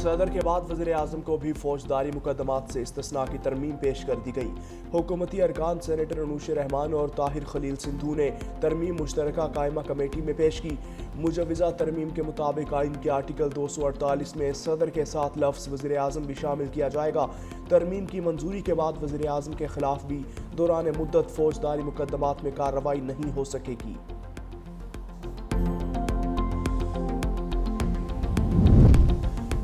صدر کے بعد وزیر اعظم کو بھی فوجداری مقدمات سے استثناء کی ترمیم پیش کر دی گئی۔ حکومتی ارکان سینیٹر انوش رحمان اور طاہر خلیل سندھو نے ترمیم مشترکہ قائمہ کمیٹی میں پیش کی۔ مجوزہ ترمیم کے مطابق آئین کے آرٹیکل 248 میں صدر کے ساتھ لفظ وزیر اعظم بھی شامل کیا جائے گا۔ ترمیم کی منظوری کے بعد وزیر اعظم کے خلاف بھی دوران مدت فوجداری مقدمات میں کارروائی نہیں ہو سکے گی۔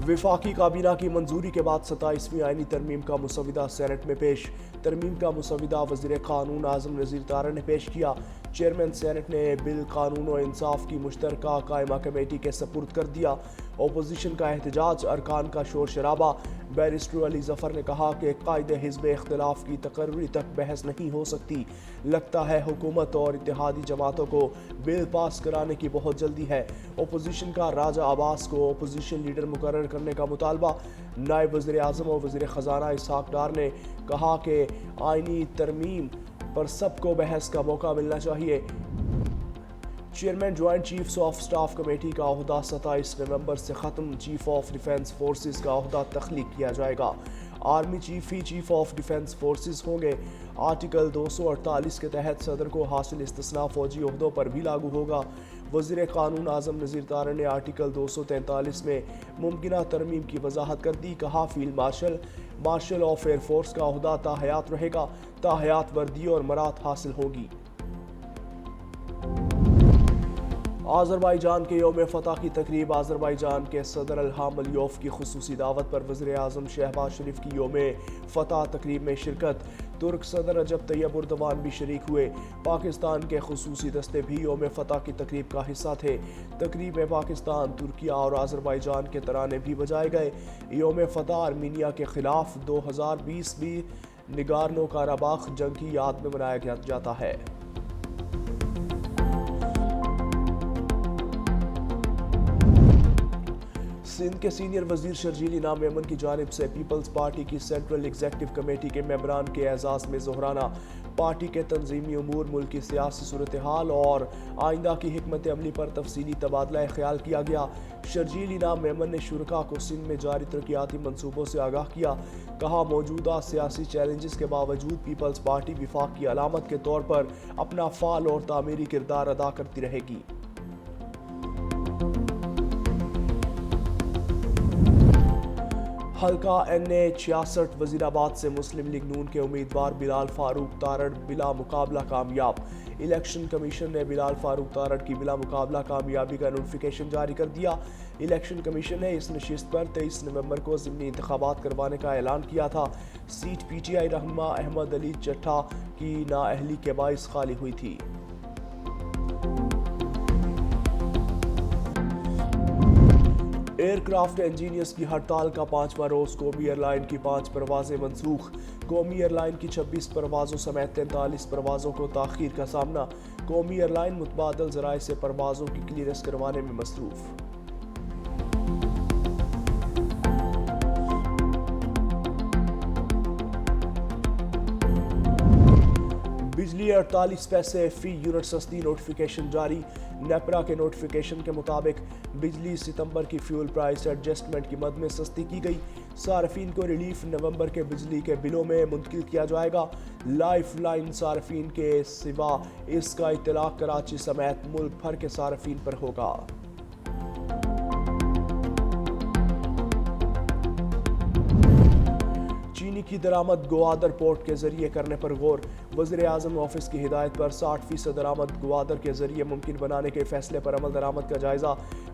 وفاقی کابینہ کی منظوری کے بعد 27ویں آئینی ترمیم کا مسودہ سینٹ میں پیش۔ ترمیم کا مسودہ وزیر قانون اعظم نذیر طارڑ نے پیش کیا۔ چیئرمین سینٹ نے بل قانون و انصاف کی مشترکہ قائمہ کمیٹی کے سپرد کر دیا۔ اپوزیشن کا احتجاج، ارکان کا شور شرابہ۔ بیرسٹر علی ظفر نے کہا کہ قائد حزب اختلاف کی تقرری تک بحث نہیں ہو سکتی۔ لگتا ہے حکومت اور اتحادی جماعتوں کو بل پاس کرانے کی بہت جلدی ہے۔ اپوزیشن کا راجہ عباس کو اپوزیشن لیڈر مقرر کرنے کا مطالبہ۔ نائب وزیر اعظم اور وزیر خزانہ اسحاق ڈار نے کہا کہ آئینی ترمیم پر سب کو بحث کا موقع ملنا چاہیے۔ Chairman joint chiefs of staff committee کا عہدہ 27 نومبر سے ختم۔ چیف آف ڈیفنس فورسز کا عہدہ تخلیق کیا جائے گا۔ آرمی چیف ہی چیف آف ڈیفنس فورسز ہوں گے۔ آرٹیکل 248 کے تحت صدر کو حاصل استثناء فوجی عہدوں پر بھی لاگو ہوگا۔ وزیر قانون اعظم نذیر طارڑ نے آرٹیکل 243 میں ممکنہ ترمیم کی وضاحت کر دی۔ کہا field marshal of air force کا عہدہ تا حیات رہے گا۔ تا حیات وردی اور مراد حاصل ہوگی۔ آذربائیجان کے یوم فتح کی تقریب۔ آذربائیجان کے صدر الہام علیوف کی خصوصی دعوت پر وزیر اعظم شہباز شریف کی یوم فتح تقریب میں شرکت۔ ترک صدر رجب طیب اردوان بھی شریک ہوئے۔ پاکستان کے خصوصی دستے بھی یوم فتح کی تقریب کا حصہ تھے۔ تقریب میں پاکستان، ترکیہ اور آذربائیجان کے ترانے بھی بجائے گئے۔ یوم فتح آرمینیا کے خلاف 2020 بھی نگارنو کاراباخ جنگ کی یاد میں منایا جاتا ہے۔ سندھ کے سینئر وزیر شرجیل انعام میمن کی جانب سے پیپلز پارٹی کی سینٹرل ایگزیکٹو کمیٹی کے ممبران کے اعزاز میں ظہرانہ۔ پارٹی کے تنظیمی امور، ملک کی سیاسی صورتحال اور آئندہ کی حکمت عملی پر تفصیلی تبادلہ خیال کیا گیا۔ شرجیل انعام میمن نے شرکاء کو سندھ میں جاری ترقیاتی منصوبوں سے آگاہ کیا۔ کہا موجودہ سیاسی چیلنجز کے باوجود پیپلز پارٹی وفاق کی علامت کے طور پر اپنا فعال اور تعمیری کردار ادا کرتی رہے گی۔ حلقہ این اے 66 وزیر آباد سے مسلم لیگ نون کے امیدوار بلال فاروق تارڑ بلا مقابلہ کامیاب۔ الیکشن کمیشن نے بلال فاروق تارڑ کی بلا مقابلہ کامیابی کا نوٹیفیکیشن جاری کر دیا۔ الیکشن کمیشن نے اس نشست پر 23 نومبر کو ضمنی انتخابات کروانے کا اعلان کیا تھا۔ سیٹ پی ٹی آئی رہنما احمد علی چٹھا کی نااہلی کے باعث خالی ہوئی تھی۔ ایئر کرافٹ انجینئرز کی ہڑتال کا 5واں روز۔ قومی ایئر لائن کی 5 پروازیں منسوخ۔ قومی ایئر لائن کی 26 پروازوں سمیت 43 پروازوں کو تاخیر کا سامنا۔ قومی ایئر لائن متبادل ذرائع سے پروازوں کی کلیئرنس کروانے میں مصروف۔ بجلی 48 پیسے فی یونٹ سستی، نوٹیفیکیشن جاری۔ نیپرا کے نوٹیفیکیشن کے مطابق بجلی ستمبر کی فیول پرائس ایڈجسٹمنٹ کی مد میں سستی کی گئی۔ صارفین کو ریلیف نومبر کے بجلی کے بلوں میں منتقل کیا جائے گا۔ لائف لائن صارفین کے سوا اس کا اطلاق کراچی سمیت ملک بھر کے صارفین پر ہوگا۔ چینی کی درآمد گوادر پورٹ کے ذریعے کرنے پر غور۔ وزیر اعظم آفس کی ہدایت پر 60% درآمد گوادر کے ذریعے ممکن بنانے کے فیصلے پر عمل درآمد کا جائزہ۔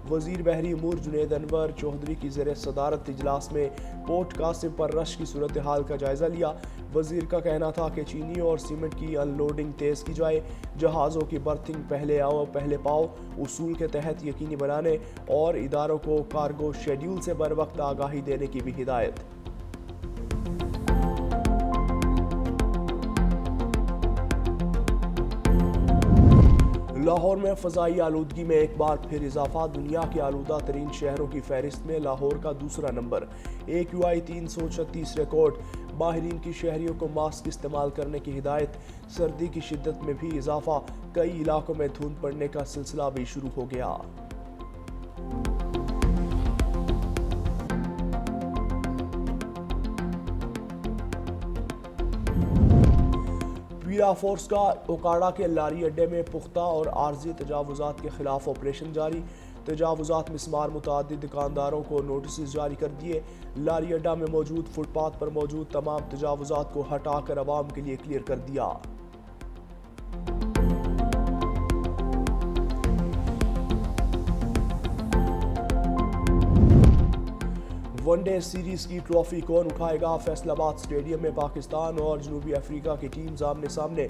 وزیر بحری امور جنید انور چودھری کی زیر صدارت اجلاس میں پورٹ قاسم پر رش کی صورتحال کا جائزہ لیا۔ وزیر کا کہنا تھا کہ چینی اور سیمنٹ کی ان لوڈنگ تیز کی جائے، جہازوں کی برتھنگ پہلے آؤ پہلے پاؤ اصول کے تحت یقینی بنانے اور اداروں کو کارگو شیڈول سے بر وقت آگاہی دینے کی بھی ہدایت۔ لاہور میں فضائی آلودگی میں ایک بار پھر اضافہ۔ دنیا کے آلودہ ترین شہروں کی فہرست میں لاہور کا دوسرا نمبر۔ AQI 336 record. ماہرین کی شہریوں کو ماسک استعمال کرنے کی ہدایت۔ سردی کی شدت میں بھی اضافہ، کئی علاقوں میں دھند پڑنے کا سلسلہ بھی شروع ہو گیا۔ انڈیا فورس کا اوکاڑا کے لاری اڈے میں پختہ اور عارضی تجاوزات کے خلاف آپریشن جاری، تجاوزات مسمار متعدد دکانداروں کو نوٹسز جاری کر دیے، لاری اڈا میں موجود فٹ پاتھ پر موجود تمام تجاوزات کو ہٹا کر عوام کے لیے کلیئر کر دیا۔ ون ڈے سیریز کی ٹرافی کون اٹھائے گا؟ فیصل آباد سٹیڈیم میں پاکستان اور جنوبی افریقہ کی ٹیمز آمنے سامنے،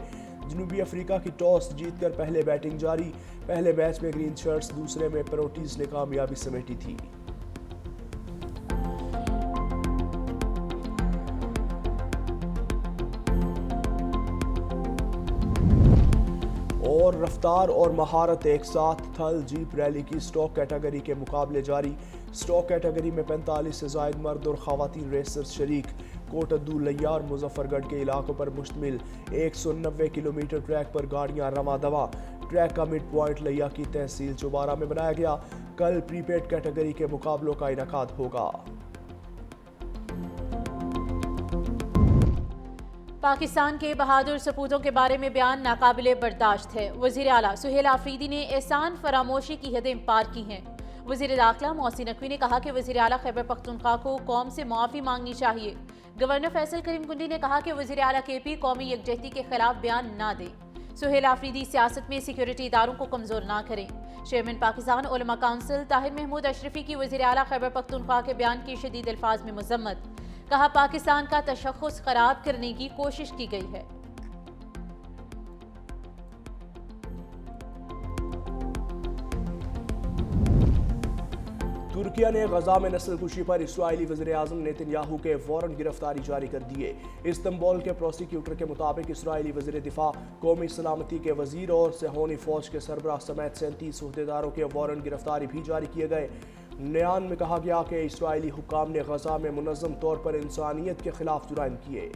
جنوبی افریقہ کی ٹاس جیت کر پہلے بیٹنگ جاری، پہلے میچ میں گرین شرٹس، دوسرے میں پیروٹیز نے کامیابی سمیٹی تھی۔ اور رفتار اور مہارت ایک ساتھ، تھل جیپ ریلی کی سٹاک کیٹیگری کے مقابلے جاری، سٹاک کیٹیگری میں 45 سے زائد مرد اور خواتین ریسرز شریک، کوٹدو لیا اور مظفر گڑھ کے علاقوں پر مشتمل 190 کلومیٹر ٹریک پر گاڑیاں رواں دواں، ٹریک کا مڈ پوائنٹ لیا کی تحصیل چوبارہ میں بنایا گیا۔ کل پری پیڈ کیٹیگری کے مقابلوں کا انعقاد ہوگا۔ پاکستان کے بہادر سپوتوں کے بارے میں بیان ناقابل برداشت ہے، وزیر اعلیٰ سہیل آفریدی نے احسان فراموشی کی حدیں پار کی ہیں۔ وزیر داخلہ محسن نقوی نے کہا کہ وزیر اعلیٰ خیبر پختونخوا کو قوم سے معافی مانگنی چاہیے۔ گورنر فیصل کریم کنڈی نے کہا کہ وزیر اعلیٰ کے پی قومی یکجہتی کے خلاف بیان نہ دے۔ سہیل آفریدی سیاست میں سیکیورٹی اداروں کو کمزور نہ کریں۔ چیئرمین پاکستان علماء کونسل طاہر محمود اشرفی کی وزیر اعلیٰ خیبر پختونخوا کے بیان کی شدید الفاظ میں مذمت، کہا پاکستان کا تشخص خراب کرنے کی کوشش کی گئی ہے۔ ترکیہ نے غزہ میں نسل کشی پر اسرائیلی وزیر اعظم نیتن یاہو کے وارنٹ گرفتاری جاری کر دیے۔ استنبول کے پروسیکیوٹر کے مطابق اسرائیلی وزیر دفاع، قومی سلامتی کے وزیر اور صہیونی فوج کے سربراہ سمیت 37 عہدیداروں کے وارنٹ گرفتاری بھی جاری کیے گئے۔ بیان میں کہا گیا کہ اسرائیلی حکام نے غزہ میں منظم طور پر انسانیت کے خلاف جرائم کیے۔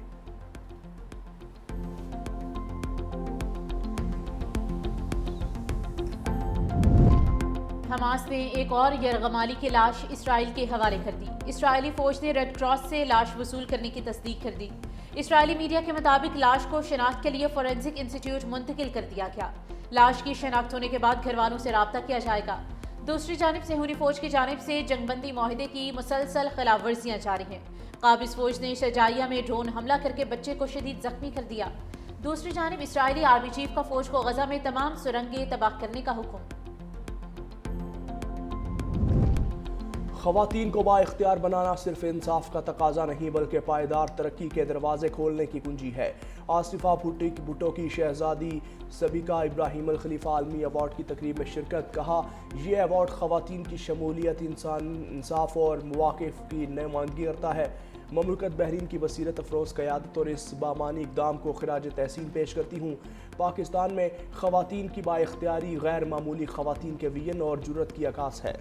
حماس نے ایک اور یرغمالی کی لاش اسرائیل کے حوالے کر دی۔ اسرائیلی فوج نے ریڈ کراس سے لاش وصول کرنے کی تصدیق کر دی۔ اسرائیلی میڈیا کے مطابق لاش کو شناخت کے لیے فورینسک انسٹیٹیوٹ منتقل کر دیا گیا۔ لاش کی شناخت ہونے کے بعد گھر والوں سے رابطہ کیا جائے گا۔ دوسری جانب صہیونی فوج کی جانب سے جنگ بندی معاہدے کی مسلسل خلاف ورزیاں جاری ہیں۔ قابض فوج نے شجاعیہ میں ڈرون حملہ کر کے بچے کو شدید زخمی کر دیا۔ دوسری جانب اسرائیلی آرمی چیف کا فوج کو غزہ میں تمام سرنگیں تباہ کرنے کا حکم۔ خواتین کو با اختیار بنانا صرف انصاف کا تقاضا نہیں بلکہ پائیدار ترقی کے دروازے کھولنے کی کنجی ہے۔ آصفہ بھٹو کی شہزادی سبیکہ ابراہیم الخلیفہ عالمی ایوارڈ کی تقریب میں شرکت، کہا یہ ایوارڈ خواتین کی شمولیت، انصاف اور مواقع کی نمائندگی کرتا ہے۔ مملکت بحرین کی بصیرت افروز قیادت اور اس بامعنی اقدام کو خراج تحسین پیش کرتی ہوں۔ پاکستان میں خواتین کی با اختیاری غیر معمولی خواتین کے وژن اور جرأت کی عکاس ہے۔